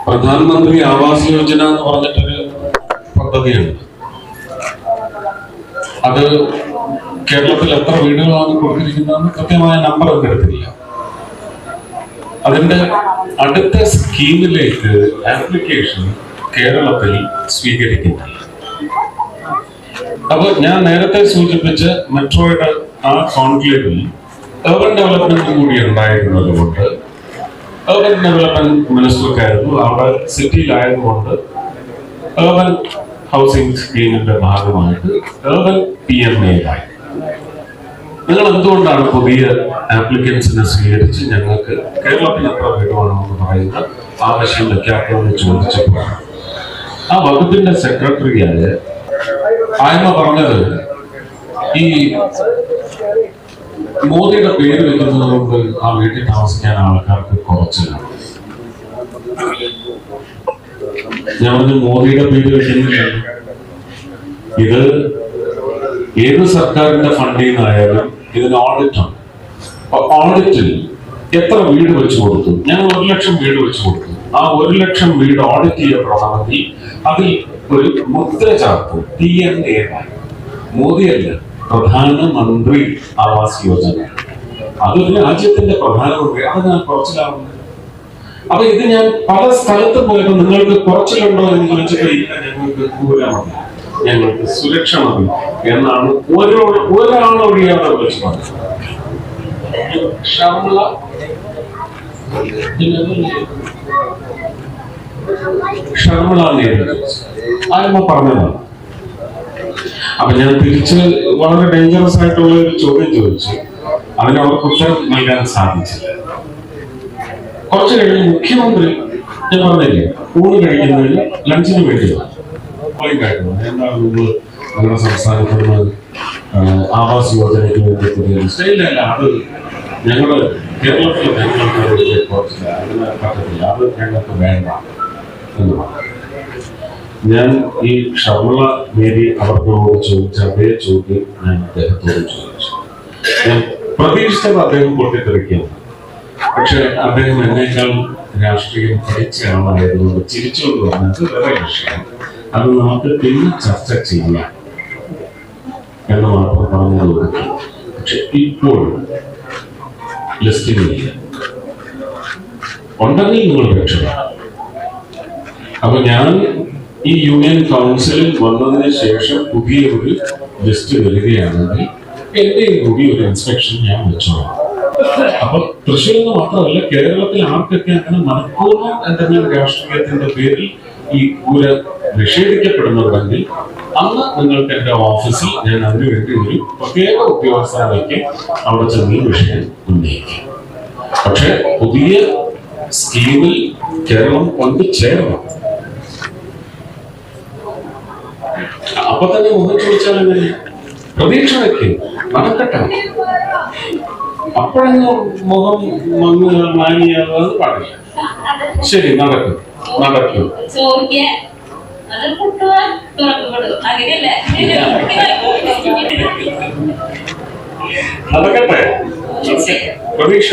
പ്രധാനമന്ത്രി ആവാസ് യോജന എന്ന് പറഞ്ഞിട്ടൊരു പദ്ധതിയുണ്ട്. അത് കേരളത്തിൽ എത്ര വീടുകളാണ് കൊടുത്തിരിക്കുന്നതെന്ന് കൃത്യമായ നമ്പർ ഒന്നും എടുത്തില്ല. അതിന്റെ അടുത്ത സ്കീമിലേക്ക് ആപ്ലിക്കേഷൻ കേരളത്തിൽ സ്വീകരിക്കുന്നില്ല. അപ്പൊ ഞാൻ നേരത്തെ സൂചിപ്പിച്ച മെട്രോയുടെ ആ കോൺക്ലേവിൽ urban ഡെവലപ്മെന്റ് കൂടി ഉണ്ടായിരുന്നത് കൊണ്ട് urban ഡെവലപ്മെന്റ് മിനിസ്റ്റർക്കായിരുന്നു. അവിടെ സിറ്റിയിലായതുകൊണ്ട് urban ഹൗസിംഗ് സ്കീമിന്റെ ഭാഗമായിട്ട് urban PMA ആയി. നിങ്ങൾ എന്തുകൊണ്ടാണ് പുതിയ ആപ്ലിക്കൻസിനെ സ്വീകരിച്ച് ഞങ്ങൾക്ക് കേരളത്തിൽ എത്ര വീടുവാണെന്ന് പറയുന്ന ആവശ്യം വെക്കാത്തതെന്ന് ചോദിച്ചപ്പോൾ ആ വകുപ്പിന്റെ സെക്രട്ടറിയായ ആയ്മ പറഞ്ഞത് ഈ മോദിയുടെ പേര് വെക്കുന്നത് കൊണ്ട് ആ വീട്ടിൽ താമസിക്കാൻ ആൾക്കാർക്ക് കുറച്ചിലാണ്. ഞാൻ പറഞ്ഞു മോദിയുടെ പേര് വെക്കുന്നില്ല. ഇത് ഏത് സർക്കാരിന്റെ ഫണ്ടിൽ നിന്നായാലും ഇതിന് ഓഡിറ്റാണ്. ഓഡിറ്റിൽ എത്ര വീട് വെച്ച് കൊടുത്തു? ഞങ്ങൾ 1 ലക്ഷം വീട് വെച്ച് കൊടുത്തു. ആ 1 ലക്ഷം വീട് ഓഡിറ്റ് ചെയ്യപ്പെടണമെങ്കിൽ അതിൽ ഒരു മുദ്ര ചാർത്തു PMA. മോദിയല്ല, പ്രധാനമന്ത്രി ആവാസ് യോജന. അതൊരു രാജ്യത്തിന്റെ പ്രധാനമന്ത്രി. അത് ഞാൻ കുറച്ചിലാവുന്നത്. അപ്പൊ ഇത് ഞാൻ പല സ്ഥലത്ത് പോയപ്പോൾ നിങ്ങൾക്ക് കുറച്ചിലുണ്ടോ എന്ന് ചോദിച്ചിട്ട് ഇല്ല, ഞങ്ങൾക്ക് ദൂരമാണ്, ഞങ്ങൾക്ക് സുരക്ഷ മതി എന്നാണ് ഒരാളൊഴിയാതെ വിളിച്ചു പറഞ്ഞത്. ആയ്മ പറഞ്ഞതാണ്. അപ്പൊ ഞാൻ തിരിച്ച് വളരെ ഡേഞ്ചറസ് ആയിട്ടുള്ള ഒരു ചോദ്യം ചോദിച്ചു. അതിന് അവർക്ക് ഉത്തരം നൽകാൻ സാധിച്ചില്ല. കുറച്ചു കഴിഞ്ഞ് മുഖ്യമന്ത്രി, ഞാൻ പറഞ്ഞില്ലേ, ഊണ് കഴിക്കുന്നതിന് ലഞ്ചിന് വേണ്ടിയാണ് എന്താണ് നിങ്ങളുടെ സംസ്ഥാനത്തുനിന്ന് ആവാസ് യോജനയ്ക്ക് വേണ്ടി പുതിയ സ്റ്റൈലല്ല. അത് ഞങ്ങള് കേരളത്തിൽ ഞങ്ങൾക്ക് കുറച്ചില്ല, അതിന് പറ്റത്തില്ല, അത് ഞങ്ങൾക്ക് വേണ്ട എന്ന് പറഞ്ഞു. ഞാൻ ഈ ഷർമിള മേരി അവർക്കോട് ചോദിച്ച അതേ ചോദ്യം ഞാൻ അദ്ദേഹത്തോട് ചോദിച്ചു. ഞാൻ പ്രതീക്ഷിച്ചത് അദ്ദേഹം പൊട്ടിത്തെറിക്കുകയാണ്. പക്ഷെ അദ്ദേഹം എന്നേക്കാൾ രാഷ്ട്രീയം പഠിച്ച ആളായതുകൊണ്ട് ചിരിച്ചുകൊണ്ട് വന്നത് വേറെ വിഷയം. അത് നമുക്ക് പിന്നെ ചർച്ച ചെയ്യാം എന്ന് മാത്രം പറഞ്ഞത്. പക്ഷെ ഇപ്പോൾ ലിസ്റ്റിനില്ല, ഉണ്ടെങ്കിൽ നിങ്ങൾ രക്ഷപ്പെടാം. അപ്പൊ ഞാൻ ഈ യൂണിയൻ കൗൺസിലിൽ വന്നതിന് ശേഷം പുതിയ ഒരു ലിസ്റ്റ് വരികയാണെങ്കിൽ എന്റെയും കൂടി ഒരു ഇൻസ്പെക്ഷൻ ഞാൻ വെച്ചോളാം. അപ്പൊ തൃശ്ശൂരിൽ നിന്ന് മാത്രമല്ല, കേരളത്തിൽ ആർക്കൊക്കെ അങ്ങനെ മനഃപൂർവ്വം എന്തെങ്കിലും രാഷ്ട്രീയത്തിന്റെ പേരിൽ ഈ കൂര നിഷേധിക്കപ്പെടുന്നുണ്ടെങ്കിൽ അന്ന് നിങ്ങൾക്ക് എന്റെ ഓഫീസിൽ ഞാൻ അതിനുവേണ്ടി ഒരു പ്രത്യേക ഉദ്യോഗസ്ഥരേക്ക് അവിടെ ചെന്ന് ഈ വിഷയം ഉന്നയിക്കും. പക്ഷെ പുതിയ സ്കീമിൽ കേരളം കൊണ്ടുചേരണം. അപ്പൊ തന്നെ മുഖം ചോദിച്ചാൽ എങ്ങനെ? പ്രതീക്ഷ വയ്ക്കും, നടക്കട്ടെ. അപ്പോഴൊന്നും മുഖം മാനിയാകാതെ പാടില്ല. ശരി, നടക്കും, നടക്കും. നടക്കട്ടെ, പ്രതീക്ഷ.